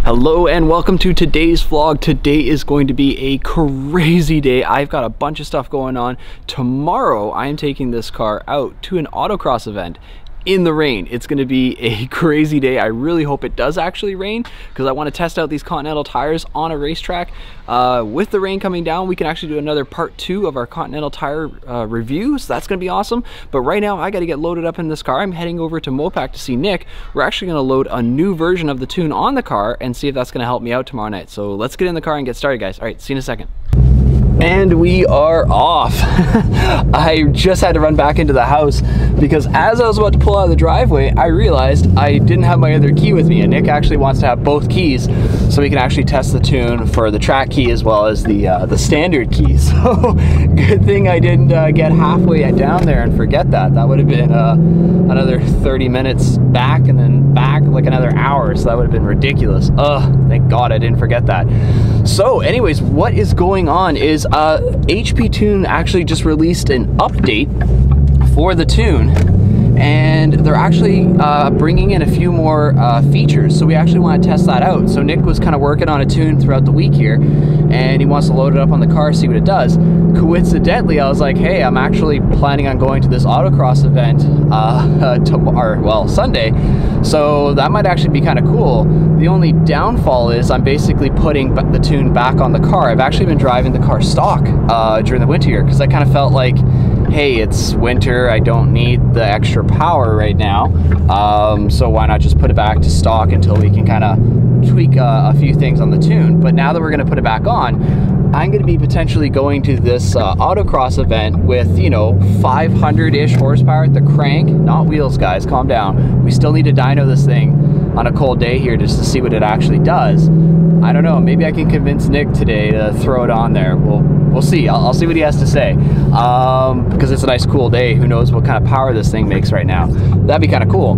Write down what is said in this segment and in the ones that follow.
Hello and welcome to today's vlog. Today is going to be a crazy day. I've got a bunch of stuff going on. Tomorrow I am taking this car out to an autocross event in the rain. It's going to be a crazy day. I really hope it does actually rain because I want to test out these Continental tires on a racetrack. With the rain coming down, we can actually do another part 2 of our Continental tire review, so that's going to be awesome. But right now I got to get loaded up in this car. I'm heading over to Mopac to see Nick. We're actually going to load a new version of the tune on the car and see if that's going to help me out tomorrow night. So let's get in the car and get started, guys. All right, see you in a second. And we are off. I just had to run back into the house because as I was about to pull out of the driveway, I realized I didn't have my other key with me, and Nick actually wants to have both keys so we can actually test the tune for the track key as well as the standard key. So good thing I didn't get halfway down there and forget that. That would have been another 30 minutes back and then back like another hour, so that would have been ridiculous. Thank God I didn't forget that. So anyways, what is going on is HP Tune actually just released an update for the tune, and they're actually bringing in a few more features, so we actually want to test that out. So Nick was kind of working on a tune throughout the week here, and he wants to load it up on the car, see what it does. Coincidentally, I was like, hey, I'm actually planning on going to this autocross event Sunday, so that might actually be kind of cool. The only downfall is I'm basically putting the tune back on the car. I've actually been driving the car stock during the winter here because I kind of felt like, hey, it's winter, I don't need the extra power right now, so why not just put it back to stock until we can kind of tweak a few things on the tune. But now that we're going to put it back on, I'm going to be potentially going to this autocross event with, you know, 500-ish horsepower at the crank, not wheels, guys, calm down. We still need to dyno this thing on a cold day here just to see what it actually does. I don't know, maybe I can convince Nick today to throw it on there. We'll see. I'll see what he has to say, because it's a nice cool day. Who knows what kind of power this thing makes right now. That'd be kind of cool.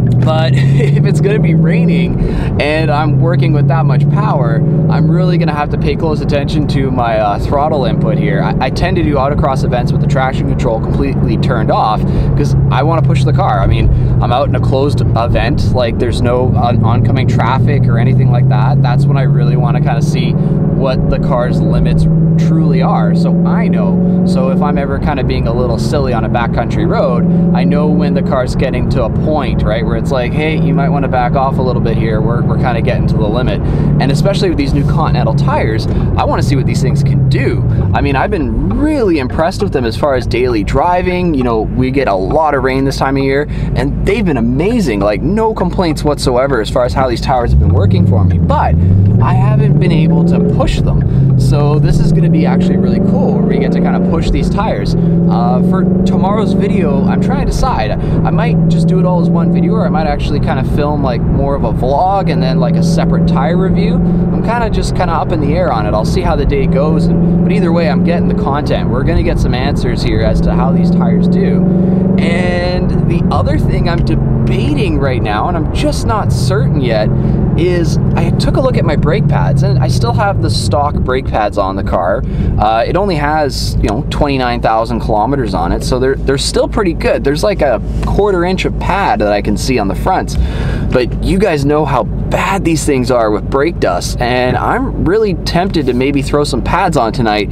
But if it's going to be raining and I'm working with that much power, I'm really going to have to pay close attention to my throttle input here. I tend to do autocross events with the traction control completely turned off because I want to push the car. I mean, I'm out in a closed event, like there's no oncoming traffic or anything like that. That's when I really want to kind of see what the car's limits truly are, so I know. So if I'm ever kind of being a little silly on a backcountry road, I know when the car's getting to a point, right, where it's like, hey, you might want to back off a little bit here. We're kind of getting to the limit. And especially with these new Continental tires, I want to see what these things can do. I mean, I've been really impressed with them as far as daily driving. You know, we get a lot of rain this time of year, and they've been amazing. Like, no complaints whatsoever as far as how these tires have been working for me. But I haven't been able to push them. So this is going to be actually really cool where we get to kind of push these tires. For tomorrow's video, I'm trying to decide. I might just do it all as one video, or I might actually kind of film like more of a vlog and then like a separate tire review. I'm kind of up in the air on it. I'll see how the day goes, but either way, I'm getting the content. We're going to get some answers here as to how these tires do. And the other thing I'm debating right now, and I'm just not certain yet, is I took a look at my brake pads, and I still have the stock brake pads on the car. It only has, you know, 29,000 kilometers on it, so they're still pretty good. There's like a 1/4 inch of pad that I can see on the fronts, but you guys know how bad these things are with brake dust, and I'm really tempted to maybe throw some pads on tonight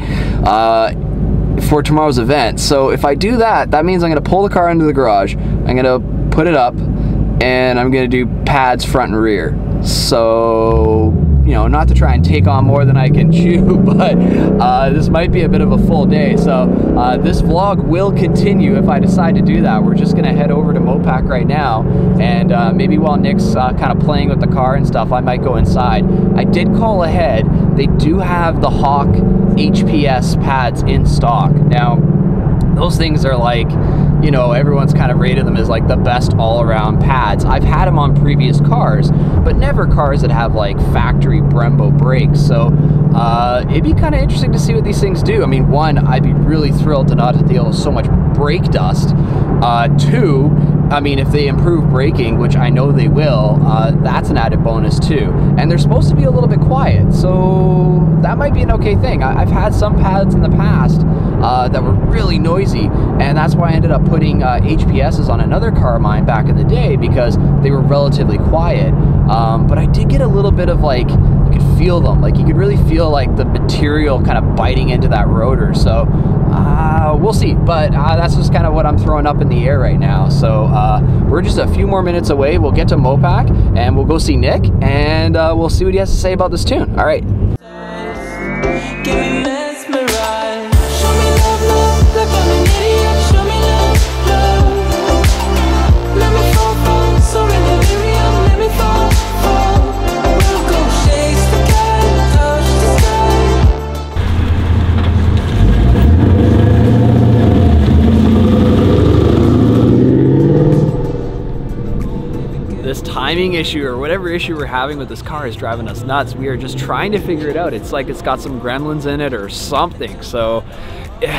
for tomorrow's event. So if I do that, that means I'm going to pull the car into the garage, I'm going to put it up, and I'm going to do pads front and rear. So, you know, not to try and take on more than I can chew, but this might be a bit of a full day. So this vlog will continue if I decide to do that. We're just going to head over to Mopac right now, and maybe while Nick's kind of playing with the car and stuff, I might go inside. I did call ahead. They do have the Hawk HPS pads in stock. Now, those things are like, you know, everyone's kind of rated them as like the best all-around pads. I've had them on previous cars, but never cars that have like factory Brembo brakes. So it'd be kind of interesting to see what these things do. I mean, one, I'd be really thrilled to not deal with so much brake dust. Two, I mean, if they improve braking, which I know they will, that's an added bonus too. And they're supposed to be a little bit quiet, so that might be an okay thing. I've had some pads in the past that were really noisy, and that's why I ended up putting HPSs on another car of mine back in the day, because they were relatively quiet. But I did get a little bit of, like, you could feel them, like you could really feel like the material kind of biting into that rotor. So we'll see, but that's just kind of what I'm throwing up in the air right now. So we're just a few more minutes away. We'll get to Mopac and we'll go see Nick, and we'll see what he has to say about this tune. All right. Timing issue or whatever issue we're having with this car is driving us nuts. We are just trying to figure it out. It's like it's got some gremlins in it or something. So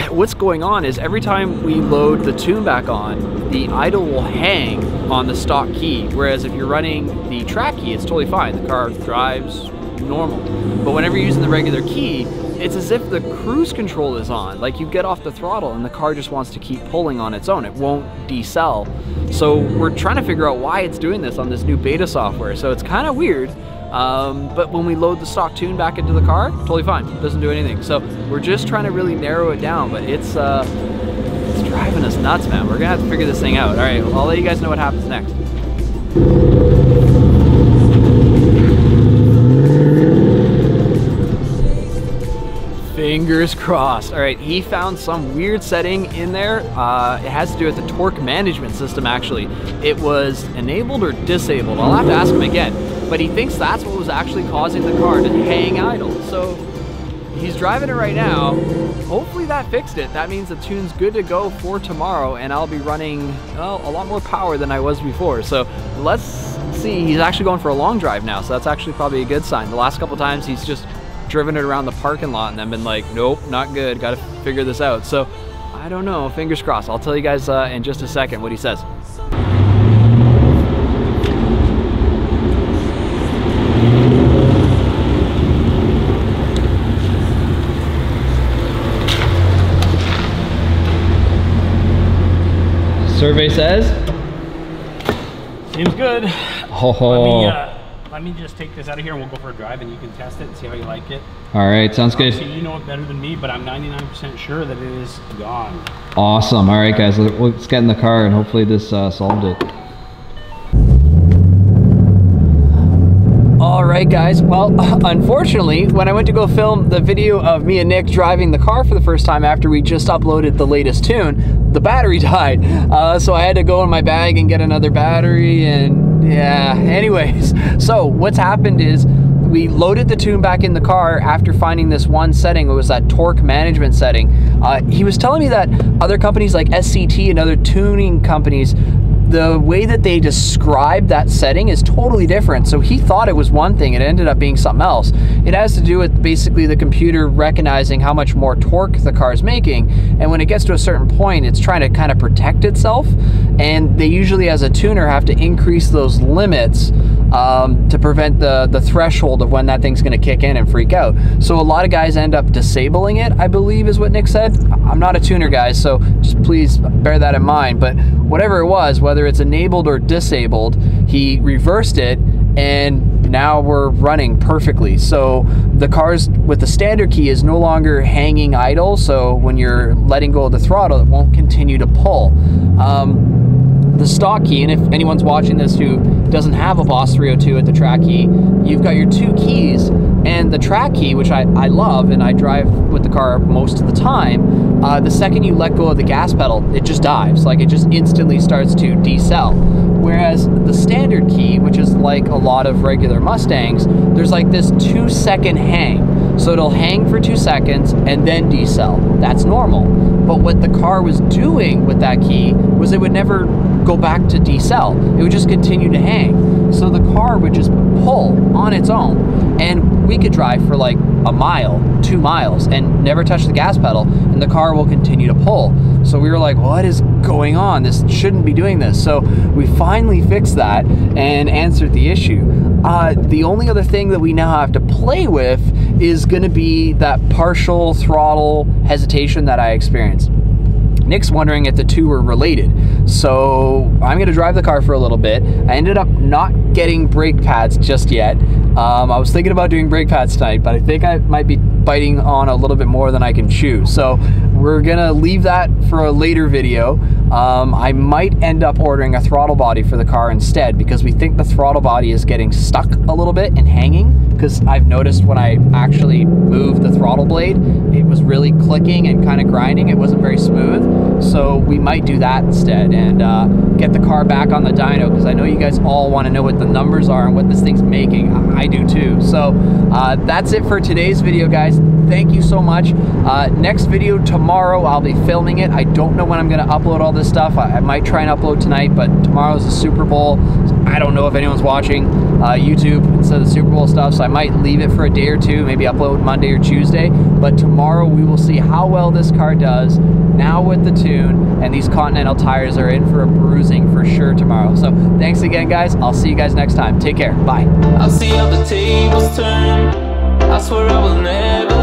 what's going on is every time we load the tune back on, the idle will hang on the stock key, whereas if you're running the track key, it's totally fine. The car drives normal. But whenever you're using the regular key, it's as if the cruise control is on. Like, you get off the throttle and the car just wants to keep pulling on its own. It won't decel. So we're trying to figure out why it's doing this on this new beta software. So it's kind of weird. But when we load the stock tune back into the car, totally fine. It doesn't do anything. So we're just trying to really narrow it down, but it's driving us nuts, man. We're gonna have to figure this thing out. All right, well, I'll let you guys know what happens next. Fingers crossed. All right, he found some weird setting in there. It has to do with the torque management system, actually. It was enabled or disabled. I'll have to ask him again, but he thinks that's what was actually causing the car to hang idle. So he's driving it right now. Hopefully that fixed it. That means the tune's good to go for tomorrow, and I'll be running, well, a lot more power than I was before. So let's see. He's actually going for a long drive now, so that's actually probably a good sign. The last couple times he's just driven it around the parking lot and then been like, nope, not good, gotta figure this out. So I don't know, fingers crossed. I'll tell you guys in just a second what he says. Survey says? Seems good. Oh. Let me just take this out of here and we'll go for a drive and you can test it and see how you like it. All right, sounds good. You know it better than me, but I'm 99% sure that it is gone. Awesome. All right, guys, let's get in the car and hopefully this solved it. All right, guys. Well, unfortunately, when I went to go film the video of me and Nick driving the car for the first time after we just uploaded the latest tune, the battery died. So I had to go in my bag and get another battery, and yeah, anyways. So what's happened is we loaded the tune back in the car after finding this one setting. It was that torque management setting. He was telling me that other companies like SCT and other tuning companies, the way that they describe that setting is totally different. So he thought it was one thing, it ended up being something else. It has to do with basically the computer recognizing how much more torque the car is making, and when it gets to a certain point, it's trying to kind of protect itself, and they usually, as a tuner, have to increase those limits to prevent the threshold of when that thing's going to kick in and freak out. So a lot of guys end up disabling it, I believe is what Nick said. I'm not a tuner, guys, so just please bear that in mind. But whatever it was, whether it's enabled or disabled, he reversed it, and now we're running perfectly. So the car's with the standard key is no longer hanging idle, so when you're letting go of the throttle, it won't continue to pull. The stock key, and if anyone's watching this who doesn't have a Boss 302 at the track key, you've got your two keys, and the track key, which I love and I drive with the car most of the time, the second you let go of the gas pedal, it just dives. Like, it just instantly starts to decel. Whereas the standard key, which is like a lot of regular Mustangs, there's like this 2-second hang. So it'll hang for 2 seconds and then decel. That's normal. But what the car was doing with that key was it would never go back to decel. It would just continue to hang. So the car would just pull pull on its own, and we could drive for like a mile, 2 miles, and never touch the gas pedal, and the car will continue to pull. So we were like, what is going on? This shouldn't be doing this. So we finally fixed that and answered the issue. The only other thing that we now have to play with is going to be that partial throttle hesitation that I experienced. Nick's wondering if the two were related. So I'm going to drive the car for a little bit. I ended up not getting brake pads just yet. I was thinking about doing brake pads tonight, but I think I might be biting on a little bit more than I can chew. So we're going to leave that for a later video. I might end up ordering a throttle body for the car instead, because we think the throttle body is getting stuck a little bit and hanging, because I've noticed when I actually moved the throttle blade, it was really clicking and kind of grinding. It wasn't very smooth. So we might do that instead and get the car back on the dyno, because I know you guys all want to know what the numbers are and what this thing's making. I do too. So that's it for today's video, guys. Thank you so much. Next video tomorrow, I'll be filming it. I don't know when I'm going to upload all this stuff. I might try and upload tonight, but tomorrow's the Super Bowl. I don't know if anyone's watching YouTube instead of the Super Bowl stuff, so I might leave it for a day or two, maybe upload Monday or Tuesday. But tomorrow we will see how well this car does now with the tune, and these Continental tires are in for a bruising for sure tomorrow. So thanks again, guys. I'll see you guys next time. Take care. Bye. I'll see how the tables turn. I swear I will never